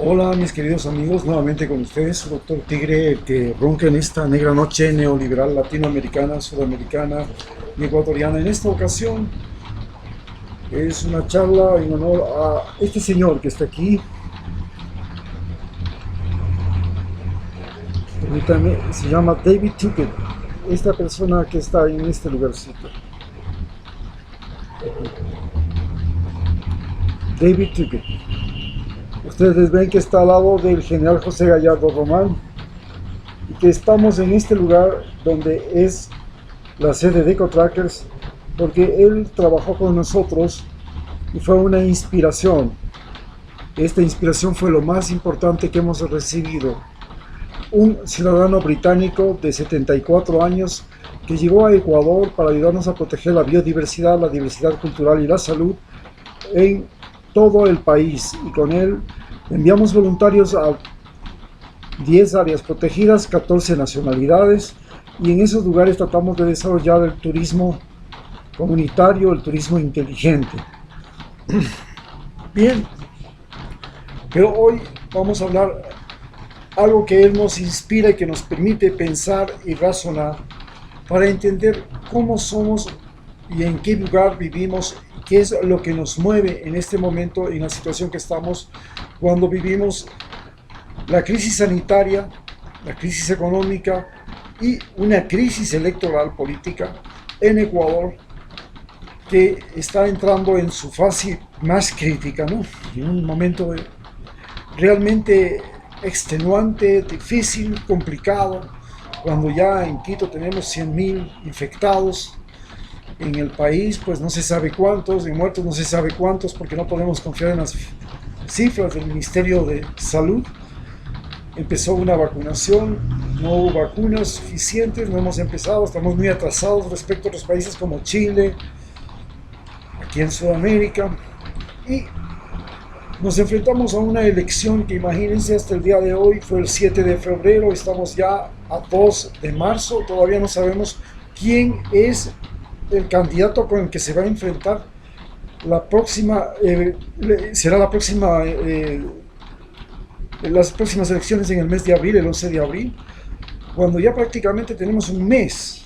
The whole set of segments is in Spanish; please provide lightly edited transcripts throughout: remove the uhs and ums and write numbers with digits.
Hola mis queridos amigos, nuevamente con ustedes, su doctor Tigre, el que ronca en esta negra noche neoliberal latinoamericana, sudamericana y ecuatoriana. En esta ocasión es una charla en honor a este señor que está aquí. Permítanme, se llama David Ticket, esta persona que está en este lugarcito. David Ticket. Ustedes ven que está al lado del general José Gallardo Román y que estamos en este lugar donde es la sede de EcoTrackers, porque él trabajó con nosotros y fue una inspiración. Esta inspiración fue lo más importante que hemos recibido. Un ciudadano británico de 74 años que llegó a Ecuador para ayudarnos a proteger la biodiversidad, la diversidad cultural y la salud en todo el país. Y con él enviamos voluntarios a 10 áreas protegidas, 14 nacionalidades, y en esos lugares tratamos de desarrollar el turismo comunitario, el turismo inteligente. Bien, pero hoy vamos a hablar algo que él nos inspira y que nos permite pensar y razonar para entender cómo somos y en qué lugar vivimos, qué es lo que nos mueve en este momento, en la situación que estamos, cuando vivimos la crisis sanitaria, la crisis económica y una crisis electoral política en Ecuador, que está entrando en su fase más crítica, ¿no? En un momento realmente extenuante, difícil, complicado, cuando ya en Quito tenemos 100.000 infectados, en el país pues no se sabe cuántos, en muertos no se sabe cuántos, porque no podemos confiar en las cifras del Ministerio de Salud. Empezó una vacunación, no hubo vacunas suficientes, no hemos empezado, estamos muy atrasados respecto a otros países como Chile, aquí en Sudamérica, y nos enfrentamos a una elección que, imagínense, hasta el día de hoy fue el 7 de febrero, estamos ya a 2 de marzo, todavía no sabemos quién es el candidato con el que se va a enfrentar la próxima, será la próxima, las próximas elecciones en el mes de abril, el 11 de abril, cuando ya prácticamente tenemos un mes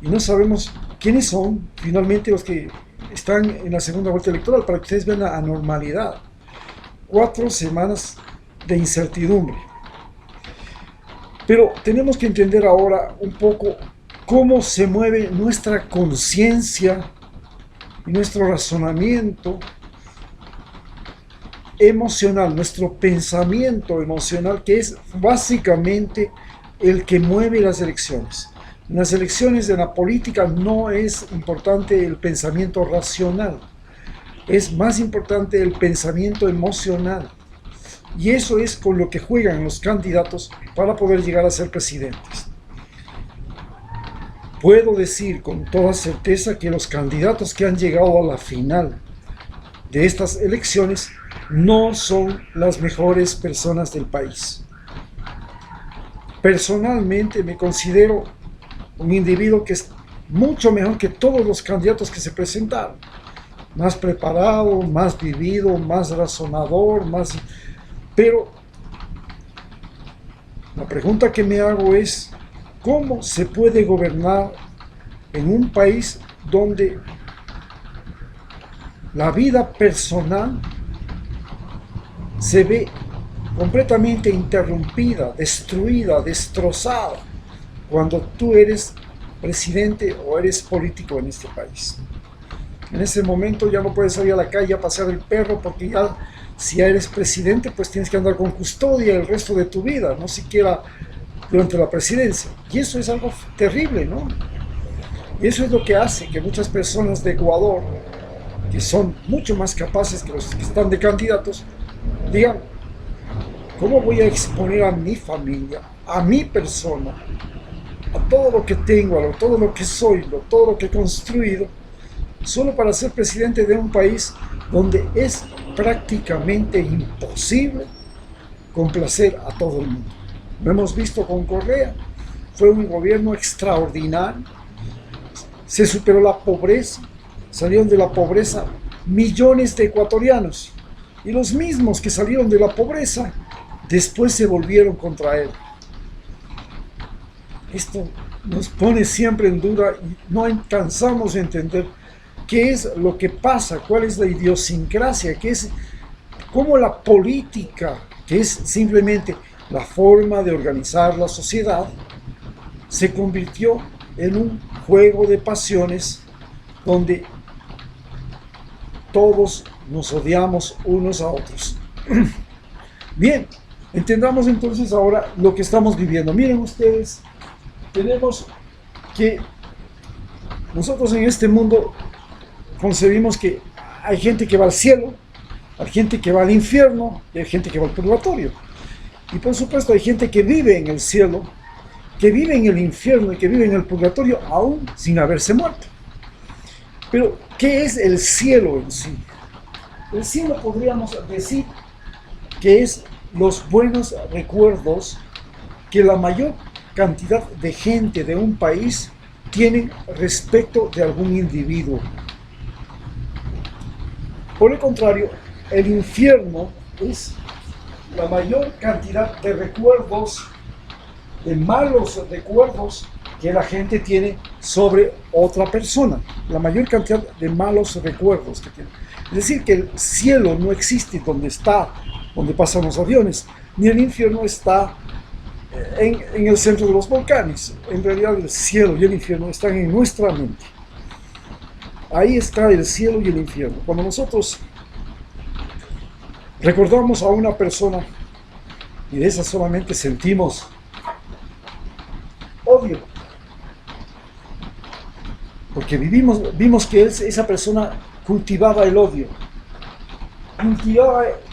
y no sabemos quiénes son finalmente los que están en la segunda vuelta electoral, para que ustedes vean la anormalidad. 4 semanas de incertidumbre. Pero tenemos que entender ahora un poco cómo se mueve nuestra conciencia y nuestro razonamiento emocional, nuestro pensamiento emocional, que es básicamente el que mueve las elecciones. En las elecciones de la política no es importante el pensamiento racional, es más importante el pensamiento emocional. Y eso es con lo que juegan los candidatos para poder llegar a ser presidentes. Puedo decir con toda certeza que los candidatos que han llegado a la final de estas elecciones no son las mejores personas del país. Personalmente me considero un individuo que es mucho mejor que todos los candidatos que se presentaron. Más preparado, más vivido, más razonador, más... Pero la pregunta que me hago es, ¿cómo se puede gobernar en un país donde la vida personal se ve completamente interrumpida, destruida, destrozada, cuando tú eres presidente o eres político en este país? En ese momento ya no puedes salir a la calle a pasear el perro, porque ya, si ya eres presidente, pues tienes que andar con custodia el resto de tu vida, no siquiera durante la presidencia. Y eso es algo terrible, ¿no? Y eso es lo que hace que muchas personas de Ecuador, que son mucho más capaces que los que están de candidatos, digan, ¿cómo voy a exponer a mi familia, a mi persona, a todo lo que tengo, a todo lo que soy, todo lo que he construido, solo para ser presidente de un país donde es prácticamente imposible complacer a todo el mundo? Lo hemos visto con Correa, fue un gobierno extraordinario, se superó la pobreza, salieron de la pobreza millones de ecuatorianos, y los mismos que salieron de la pobreza después se volvieron contra él. Esto nos pone siempre en duda y no alcanzamos a entender qué es lo que pasa, cuál es la idiosincrasia, qué es, cómo la política, que es simplemente la forma de organizar la sociedad, se convirtió en un juego de pasiones donde todos nos odiamos unos a otros. Bien, entendamos entonces ahora lo que estamos viviendo. Miren ustedes, tenemos que nosotros en este mundo concebimos que hay gente que va al cielo, hay gente que va al infierno y hay gente que va al purgatorio. Y por supuesto hay gente que vive en el cielo, que vive en el infierno y que vive en el purgatorio aún sin haberse muerto. Pero, ¿qué es el cielo en sí? El cielo podríamos decir que es los buenos recuerdos que la mayor cantidad de gente de un país tiene respecto de algún individuo. Por el contrario, el infierno es la mayor cantidad de recuerdos, de malos recuerdos que la gente tiene sobre otra persona. La mayor cantidad de malos recuerdos que tiene. Es decir, que el cielo no existe donde pasan los aviones, ni el infierno está en el centro de los volcanes. En realidad el cielo y el infierno están en nuestra mente. Ahí está el cielo y el infierno. Cuando nosotros recordamos a una persona y de esa solamente sentimos odio, porque vimos que esa persona cultivaba el odio,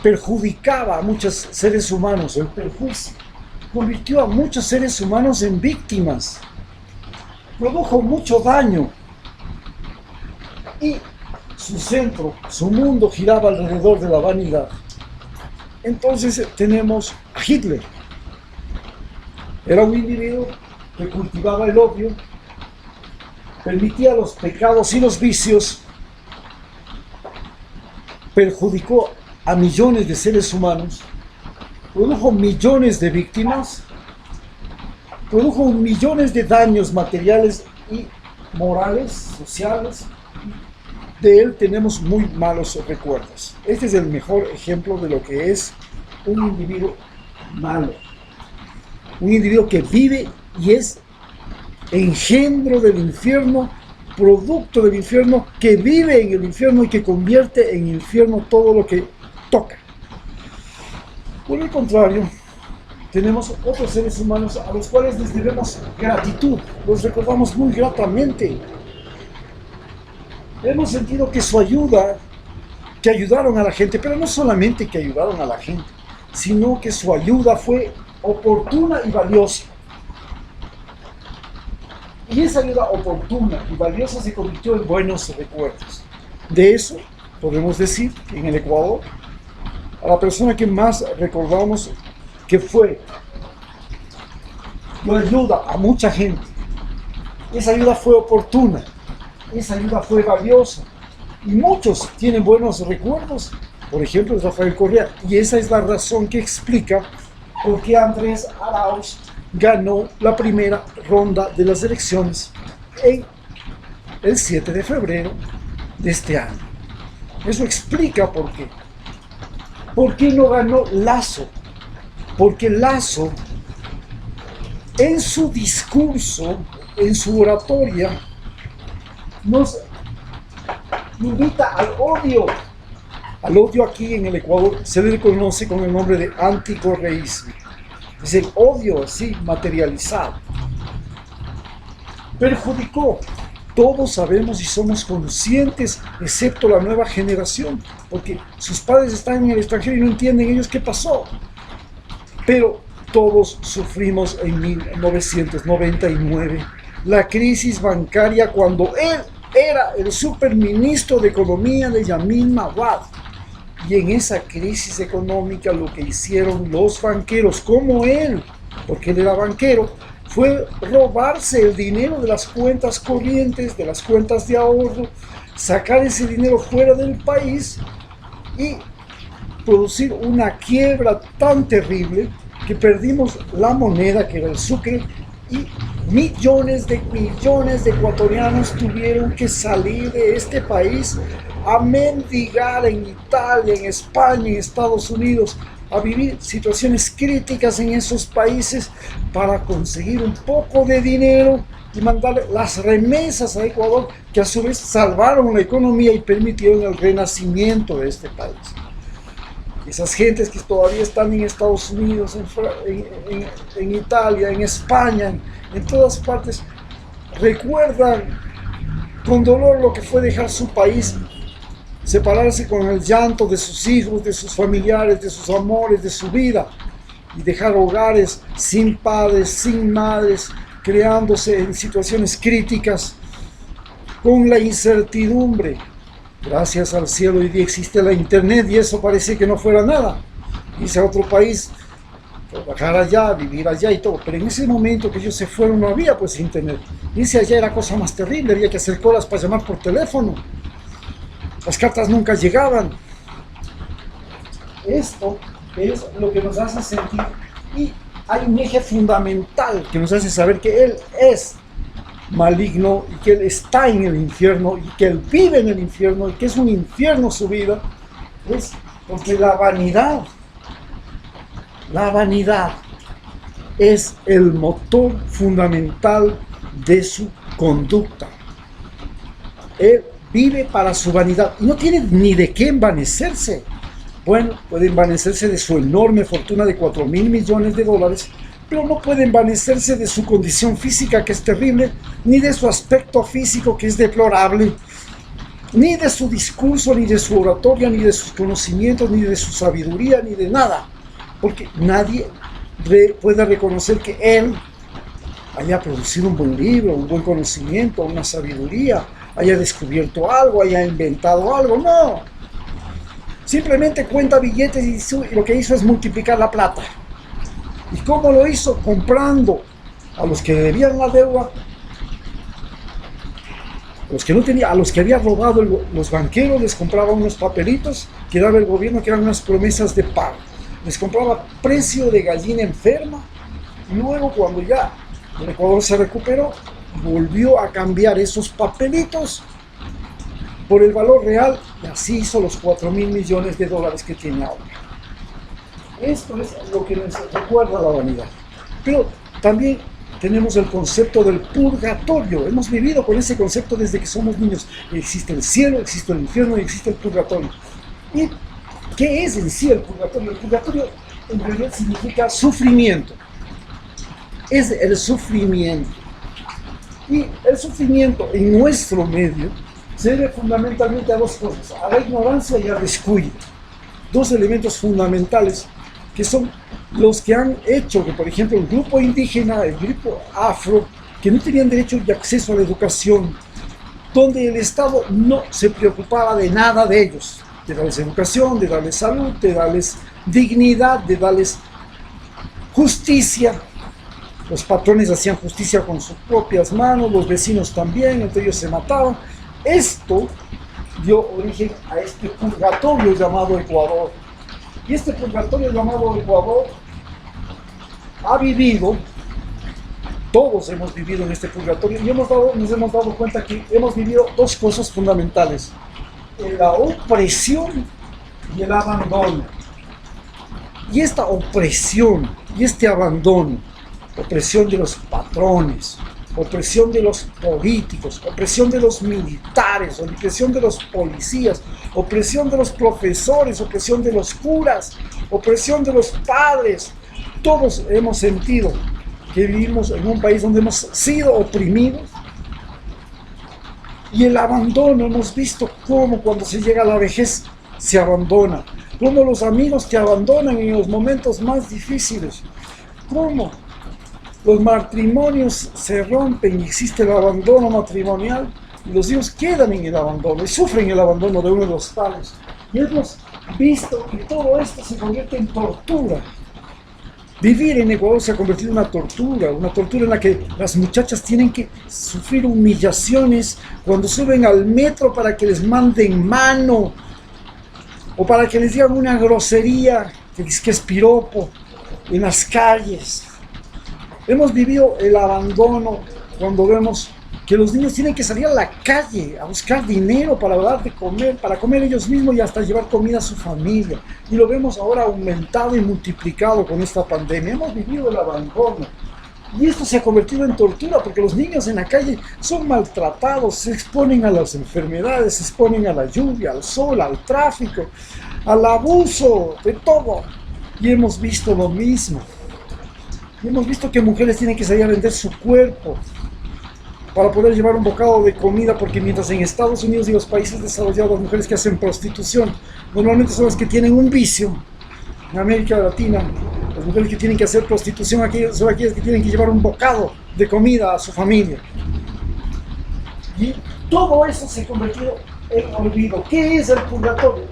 perjudicaba a muchos seres humanos, el perjuicio convirtió a muchos seres humanos en víctimas, produjo mucho daño y su mundo giraba alrededor de la vanidad. Entonces tenemos a Hitler. Era un individuo que cultivaba el odio, permitía los pecados y los vicios, perjudicó a millones de seres humanos, produjo millones de víctimas, produjo millones de daños materiales y morales, sociales. De él tenemos muy malos recuerdos. Este es el mejor ejemplo de lo que es un individuo malo. Un individuo que vive y es engendro del infierno, producto del infierno, que vive en el infierno y que convierte en infierno todo lo que toca. Por el contrario, tenemos otros seres humanos a los cuales les debemos gratitud, los recordamos muy gratamente. Hemos sentido que su ayuda, que ayudaron a la gente, pero no solamente que ayudaron a la gente, sino que su ayuda fue oportuna y valiosa. Y esa ayuda oportuna y valiosa se convirtió en buenos recuerdos. De eso podemos decir que en el Ecuador, a la persona que más recordamos que dio ayuda a mucha gente. Esa ayuda fue oportuna, esa ayuda fue valiosa. Y muchos tienen buenos recuerdos, por ejemplo, Rafael Correa. Y esa es la razón que explica por qué Andrés Arauz ganó la primera ronda de las elecciones en el 7 de febrero de este año. Eso explica por qué. ¿Por qué no ganó Lasso? Porque Lasso, en su discurso, en su oratoria, nos invita al odio. Al odio aquí en el Ecuador se le conoce con el nombre de anticorreísmo. Es el odio así materializado. Perjudicó. Todos sabemos y somos conscientes, excepto la nueva generación, porque sus padres están en el extranjero y no entienden ellos qué pasó. Pero todos sufrimos en 1999 la crisis bancaria cuando él era el superministro de Economía de Yamin Mawad. Y en esa crisis económica lo que hicieron los banqueros, como él, porque él era banquero, fue robarse el dinero de las cuentas corrientes, de las cuentas de ahorro, sacar ese dinero fuera del país y producir una quiebra tan terrible que perdimos la moneda que era el sucre y millones de ecuatorianos tuvieron que salir de este país a mendigar en Italia, en España, en Estados Unidos, a vivir situaciones críticas en esos países para conseguir un poco de dinero y mandarle las remesas a Ecuador, que a su vez salvaron la economía y permitieron el renacimiento de este país. Esas gentes que todavía están en Estados Unidos, en Italia, en España, en todas partes, recuerdan con dolor lo que fue dejar su país, separarse con el llanto de sus hijos, de sus familiares, de sus amores, de su vida, y dejar hogares sin padres, sin madres, creándose en situaciones críticas, con la incertidumbre. Gracias al cielo hoy día existe la internet y eso parece que no fuera nada. Irse a otro país, trabajar allá, vivir allá y todo. Pero en ese momento que ellos se fueron no había pues internet. Irse allá era cosa más terrible, había que hacer colas para llamar por teléfono. Las cartas nunca llegaban. Esto es lo que nos hace sentir. Y hay un eje fundamental que nos hace saber que Él es maligno y que Él está en el infierno y que Él vive en el infierno y que es un infierno su vida. Es porque la vanidad es el motor fundamental de su conducta. Él vive para su vanidad y no tiene ni de qué envanecerse. Bueno, puede envanecerse de su enorme fortuna de 4.000 millones de dólares, pero no puede envanecerse de su condición física, que es terrible, ni de su aspecto físico, que es deplorable, ni de su discurso, ni de su oratoria, ni de sus conocimientos, ni de su sabiduría, ni de nada, porque nadie puede reconocer que él haya producido un buen libro, un buen conocimiento, una sabiduría, haya descubierto algo, haya inventado algo. No, simplemente cuenta billetes y lo que hizo es multiplicar la plata. ¿Y cómo lo hizo? Comprando a los que debían la deuda, los que no tenían, a los que había robado los banqueros, les compraba unos papelitos que daba el gobierno, que eran unas promesas de pago. Les compraba precio de gallina enferma, y luego cuando ya el Ecuador se recuperó, volvió a cambiar esos papelitos por el valor real, y así hizo los 4.000 millones de dólares que tiene ahora. Esto es lo que nos recuerda la vanidad. Pero también tenemos el concepto del purgatorio. Hemos vivido con ese concepto desde que somos niños. Existe el cielo, existe el infierno y existe el purgatorio. ¿Y qué es en sí el purgatorio? El purgatorio en realidad significa sufrimiento. Es el sufrimiento. Y el sufrimiento en nuestro medio se debe fundamentalmente a dos cosas: a la ignorancia y al descuido. Dos elementos fundamentales que son los que han hecho que, por ejemplo, el grupo indígena, el grupo afro, que no tenían derecho y acceso a la educación, donde el Estado no se preocupaba de nada de ellos, de darles educación, de darles salud, de darles dignidad, de darles justicia. Los patrones hacían justicia con sus propias manos, los vecinos también, entre ellos se mataban. Esto dio origen a este purgatorio llamado Ecuador. Y este purgatorio llamado Ecuador ha vivido, todos hemos vivido en este purgatorio, y nos hemos dado cuenta que hemos vivido dos cosas fundamentales: la opresión y el abandono. Y esta opresión y este abandono, opresión de los patrones, opresión de los políticos, opresión de los militares, opresión de los policías, opresión de los profesores, opresión de los curas, opresión de los padres. Todos hemos sentido que vivimos en un país donde hemos sido oprimidos. Y el abandono, hemos visto cómo cuando se llega a la vejez se abandona, cómo los amigos te abandonan en los momentos más difíciles, cómo los matrimonios se rompen y existe el abandono matrimonial, y los hijos quedan en el abandono y sufren el abandono de uno de los padres. Y hemos visto que todo esto se convierte en tortura. Vivir en Ecuador se ha convertido en una tortura en la que las muchachas tienen que sufrir humillaciones cuando suben al metro para que les manden mano. o para que les digan una grosería que es piropo en las calles. Hemos vivido el abandono cuando vemos que los niños tienen que salir a la calle a buscar dinero para dar de comer, para comer ellos mismos y hasta llevar comida a su familia. Y lo vemos ahora aumentado y multiplicado con esta pandemia. Hemos vivido el abandono. Y esto se ha convertido en tortura porque los niños en la calle son maltratados, se exponen a las enfermedades, se exponen a la lluvia, al sol, al tráfico, al abuso, de todo. Y hemos visto lo mismo. Y hemos visto que mujeres tienen que salir a vender su cuerpo para poder llevar un bocado de comida, porque mientras en Estados Unidos y los países desarrollados las mujeres que hacen prostitución normalmente son las que tienen un vicio. En América Latina, las mujeres que tienen que hacer prostitución aquí son aquellas que tienen que llevar un bocado de comida a su familia. Y todo eso se ha convertido en olvido. ¿Qué es el purgatorio?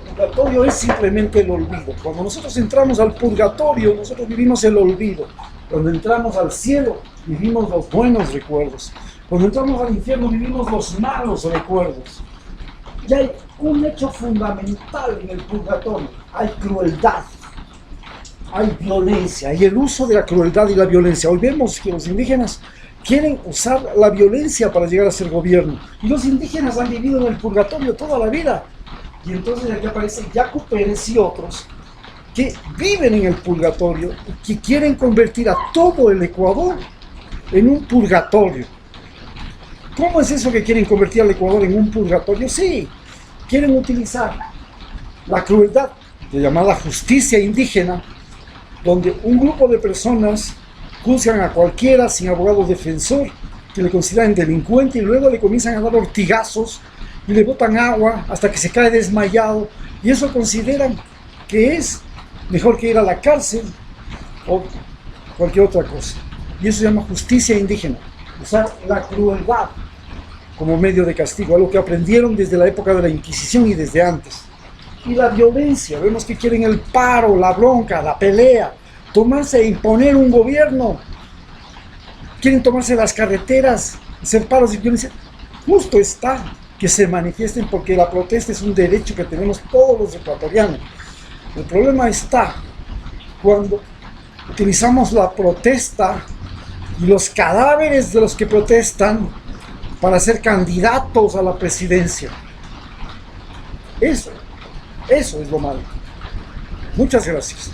El purgatorio es simplemente el olvido. Cuando nosotros entramos al purgatorio, nosotros vivimos el olvido. Cuando entramos al cielo, vivimos los buenos recuerdos. Cuando entramos al infierno, vivimos los malos recuerdos. Y hay un hecho fundamental en el purgatorio. Hay crueldad, hay violencia, y el uso de la crueldad y la violencia. Hoy vemos que los indígenas quieren usar la violencia para llegar a ser gobierno. Y los indígenas han vivido en el purgatorio toda la vida. Y entonces aquí aparecen Yacu Pérez y otros que viven en el purgatorio y que quieren convertir a todo el Ecuador en un purgatorio. ¿Cómo es eso que quieren convertir al Ecuador en un purgatorio? Sí, quieren utilizar la crueldad llamada justicia indígena, donde un grupo de personas juzgan a cualquiera sin abogado defensor, que le consideran delincuente y luego le comienzan a dar ortigazos y le botan agua hasta que se cae desmayado, y eso consideran que es mejor que ir a la cárcel o cualquier otra cosa. Y eso se llama justicia indígena, usar la crueldad como medio de castigo, algo que aprendieron desde la época de la Inquisición y desde antes. Y la violencia, vemos que quieren el paro, la bronca, la pelea, tomarse e imponer un gobierno. Quieren tomarse las carreteras, hacer paros y violencia. Justo está que se manifiesten, porque la protesta es un derecho que tenemos todos los ecuatorianos. El problema está cuando utilizamos la protesta y los cadáveres de los que protestan para ser candidatos a la presidencia. Eso es lo malo. Muchas gracias.